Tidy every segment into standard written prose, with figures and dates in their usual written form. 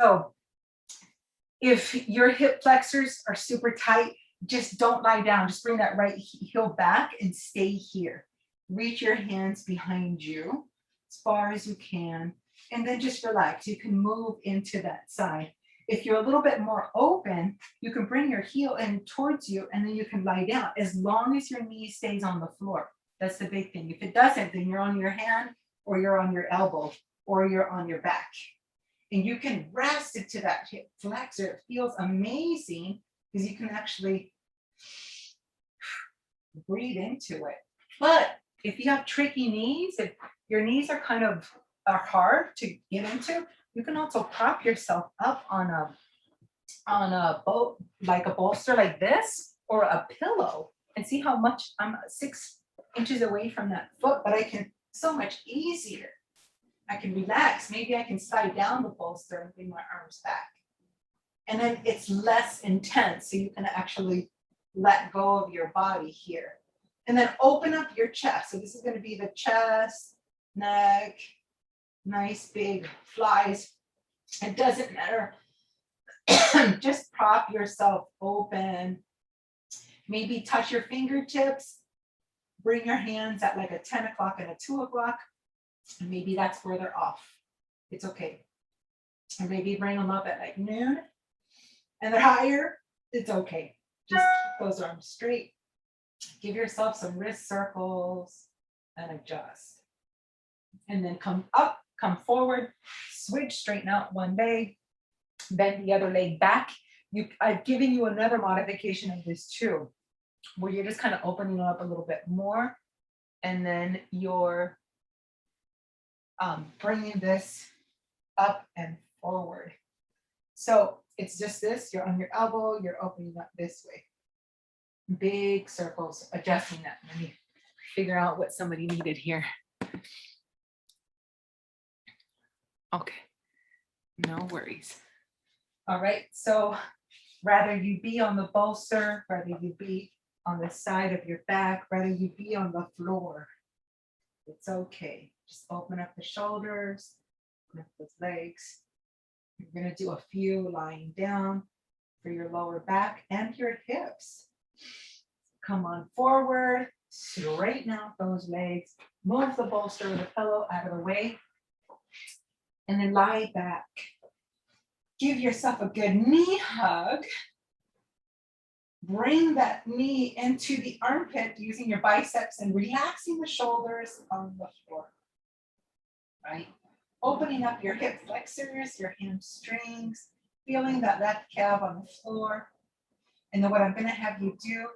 So if your hip flexors are super tight, just don't lie down. Just bring that right heel back and stay here. Reach your hands behind you as far as you can, and then just relax. You can move into that side. If you're a little bit more open, you can bring your heel in towards you, and then you can lie down as long as your knee stays on the floor. That's the big thing. If it doesn't, then you're on your hand, or you're on your elbow, or you're on your back. And you can rest into that hip flexor. It feels amazing because you can actually breathe into it. But if you have tricky knees, if your knees are are hard to get into, you can also prop yourself up on a boat, like a bolster like this, or a pillow, and see how much I'm 6 inches away from that foot, but I can so much easier. I can relax. Maybe I can slide down the bolster and bring my arms back. And then it's less intense, so you can actually let go of your body here. And then open up your chest. So this is going to be the chest, neck, nice big flies. It doesn't matter. Just prop yourself open. Maybe touch your fingertips. Bring your hands at like a 10 o'clock and a 2 o'clock. And maybe that's further off. It's okay. Or maybe bring them up at like noon and they're higher. It's okay. Just keep those arms straight. Give yourself some wrist circles and adjust. And then come up, come forward, switch, straighten out one leg, bend the other leg back. I've given you another modification of this too, where you're just kind of opening it up a little bit more. And then you're bringing this up and forward. So it's just this, you're on your elbow, you're opening up this way. Big circles, adjusting that. Let me figure out what somebody needed here. Okay, no worries. All right, so rather you be on the bolster, rather you be on the side of your back, rather you be on the floor, it's okay. Just open up the shoulders, open up those legs. You're gonna do a few lying down for your lower back and your hips. Come on forward, straighten out those legs, move the bolster or the pillow out of the way, and then lie back. Give yourself a good knee hug. Bring that knee into the armpit using your biceps and relaxing the shoulders on the floor. Right? Opening up your hip flexors, your hamstrings, feeling that left calf on the floor. And then what I'm going to have you do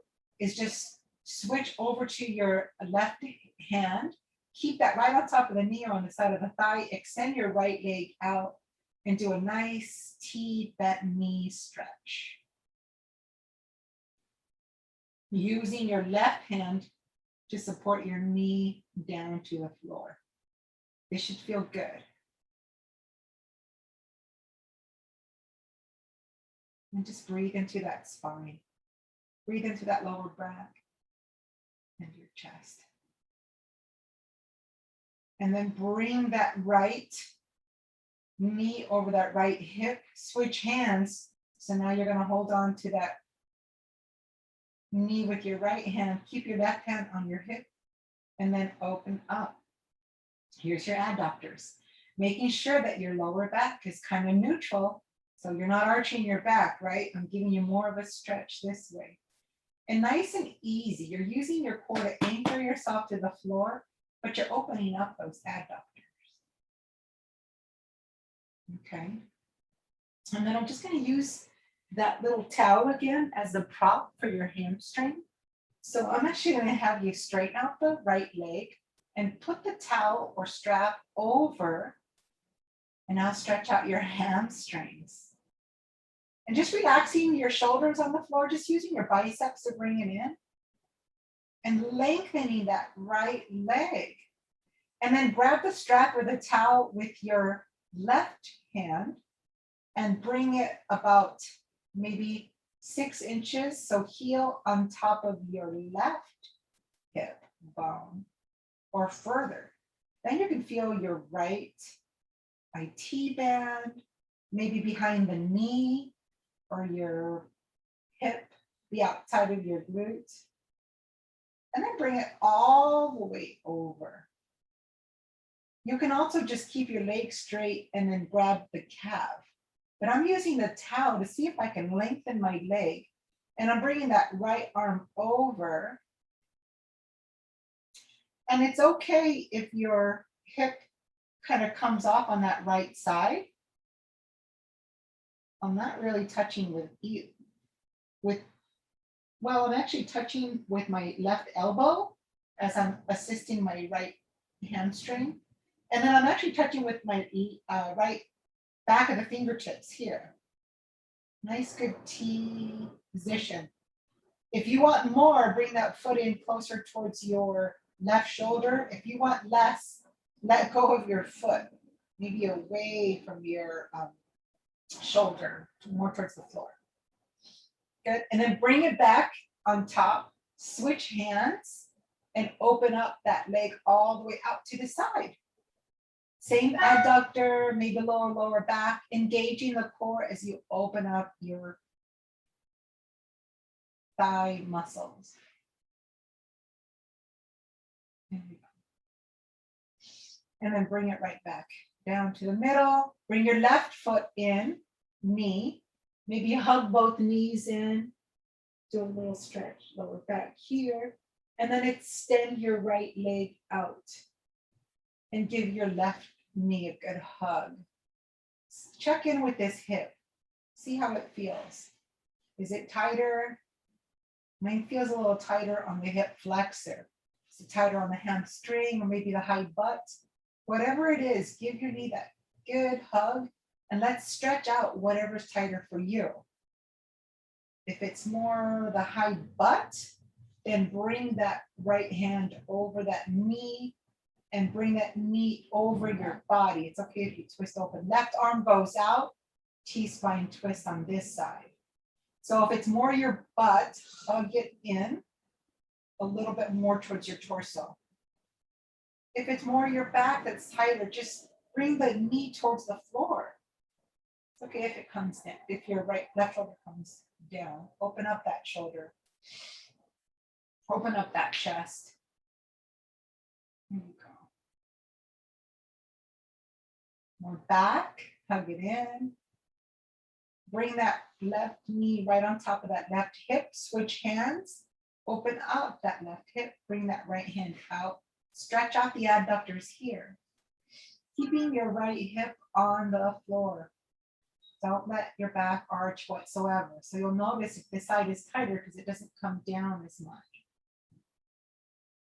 is just switch over to your left hand. Keep that right on top of the knee or on the side of the thigh. Extend your right leg out and do a nice T bent knee stretch. Using your left hand to support your knee down to the floor. This should feel good. And just breathe into that spine. Breathe into that lower back and your chest. And then bring that right knee over that right hip. Switch hands. So now you're going to hold on to that knee with your right hand. Keep your left hand on your hip and then open up. Here's your adductors. Making sure that your lower back is kind of neutral. So you're not arching your back, right? I'm giving you more of a stretch this way. And nice and easy. You're using your core to anchor yourself to the floor, but you're opening up those adductors. Okay. And then I'm just going to use that little towel again as the prop for your hamstring. So I'm actually going to have you straighten out the right leg and put the towel or strap over, and now stretch out your hamstrings. And just relaxing your shoulders on the floor, just using your biceps to bring it in. And lengthening that right leg. And then grab the strap or the towel with your left hand and bring it about maybe 6 inches. So heel on top of your left hip bone or further. Then you can feel your right IT band, maybe behind the knee or your hip, the outside of your glute. And then bring it all the way over. You can also just keep your leg straight and then grab the calf. But I'm using the towel to see if I can lengthen my leg. And I'm bringing that right arm over. And it's okay if your hip kind of comes off on that right side. I'm not really touching with you. Well, I'm actually touching with my left elbow as I'm assisting my right hamstring. And then I'm actually touching with my right back of the fingertips here. Nice, good T position. If you want more, bring that foot in closer towards your left shoulder. If you want less, let go of your foot, maybe away from your shoulder, more towards the floor. Good, and then bring it back on top, switch hands, and open up that leg all the way out to the side. Same adductor, maybe lower back, engaging the core as you open up your thigh muscles. And then bring it right back down to the middle. Bring your left foot in, knee. Maybe hug both knees in. Do a little stretch, lower back here. And then extend your right leg out. And give your left knee a good hug. Check in with this hip. See how it feels. Is it tighter? Mine feels a little tighter on the hip flexor. Is it tighter on the hamstring or maybe the high butt? Whatever it is, give your knee that good hug and let's stretch out whatever's tighter for you. If it's more the high butt, then bring that right hand over that knee and bring that knee over your body. It's okay if you twist open. Left arm goes out, T-spine twist on this side. So if it's more your butt, hug it in a little bit more towards your torso. If it's more your back that's tighter, just bring the knee towards the floor. It's okay if it comes down, if your left shoulder comes down. Open up that shoulder. Open up that chest. There you go. More back, hug it in. Bring that left knee right on top of that left hip, switch hands. Open up that left hip, bring that right hand out. Stretch out the adductors here. Keeping your right hip on the floor. Don't let your back arch whatsoever. So you'll notice if this side is tighter because it doesn't come down as much.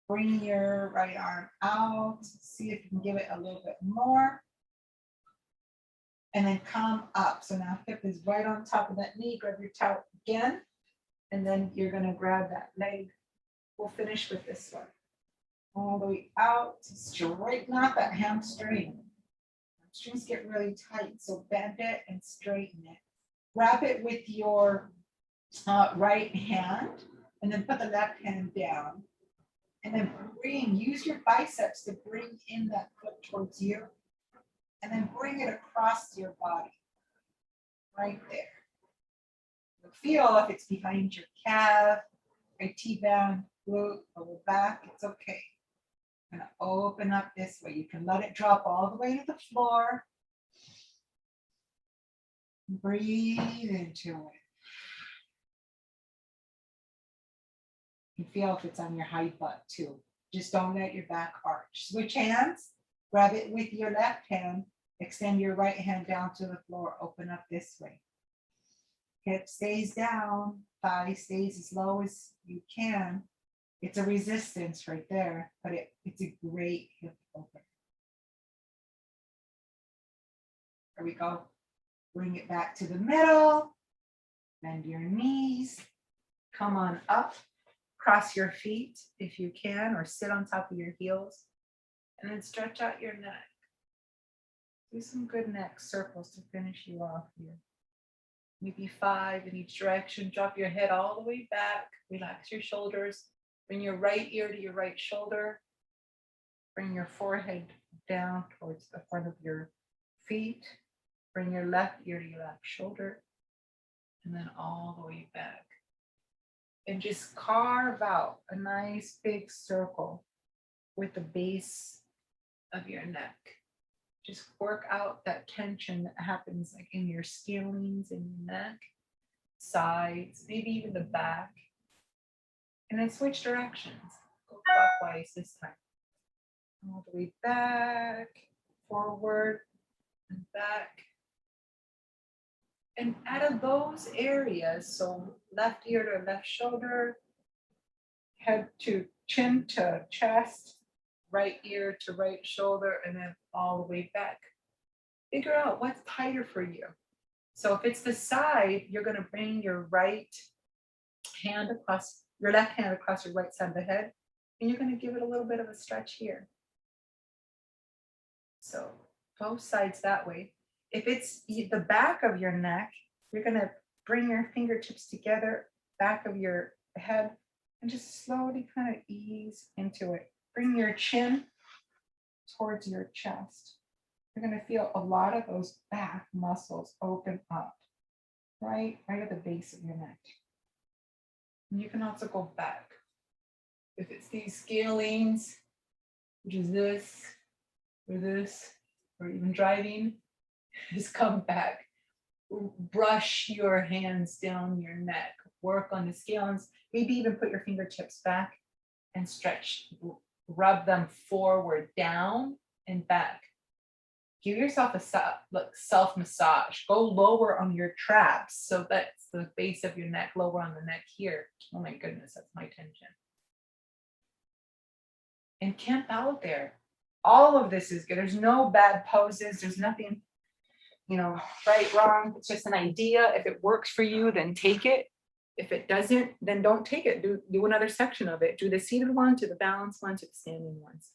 Bring your right arm out. See if you can give it a little bit more. And then come up. So now hip is right on top of that knee. Grab your towel again. And then you're going to grab that leg. We'll finish with this one. All the way out. Straighten out that hamstring. Hamstrings get really tight. So bend it and straighten it. Grab it with your right hand. And then put the left hand down. And then use your biceps to bring in that foot towards you. And then bring it across your body, right there. You'll feel if it's behind your calf, right T-band, glute, lower back, it's okay. I'm gonna open up this way. You can let it drop all the way to the floor. Breathe into it. You can feel if it's on your high butt too. Just don't let your back arch. Switch hands. Grab it with your left hand, extend your right hand down to the floor, open up this way. Hip stays down, thigh stays as low as you can. It's a resistance right there, but it's a great hip opener. There we go. Bring it back to the middle, bend your knees, come on up, cross your feet if you can, or sit on top of your heels. And then stretch out your neck. Do some good neck circles to finish you off here. Maybe 5 in each direction. Drop your head all the way back. Relax your shoulders. Bring your right ear to your right shoulder. Bring your forehead down towards the front of your feet. Bring your left ear to your left shoulder, and then all the way back. And just carve out a nice big circle with the base of your neck. Just work out that tension that happens like in your scalings in your neck, sides, maybe even the back. And then switch directions. Go clockwise this time. All the way back, forward, and back. And out of those areas, so left ear to left shoulder, head to chin to chest, right ear to right shoulder, and then all the way back. Figure out what's tighter for you. So if it's the side, you're going to bring your right hand across, your left hand across your right side of the head, and you're going to give it a little bit of a stretch here. So both sides that way. If it's the back of your neck, you're going to bring your fingertips together, back of your head, and just slowly kind of ease into it. Bring your chin towards your chest. You're going to feel a lot of those back muscles open up, right at the base of your neck. And you can also go back. If it's these scalings, which is this, or even driving, just come back. Brush your hands down your neck. Work on the scalings. Maybe even put your fingertips back and stretch. Rub them forward, down, and back. Give yourself a self massage. Go lower on your traps. So that's the base of your neck, lower on the neck here. Oh my goodness, that's my tension. And camp out there. All of this is good. There's no bad poses. There's nothing, right, wrong. It's just an idea. If it works for you, then take it. If it doesn't, then don't take it. Do another section of it. Do the seated one, to the balanced one, to the standing ones.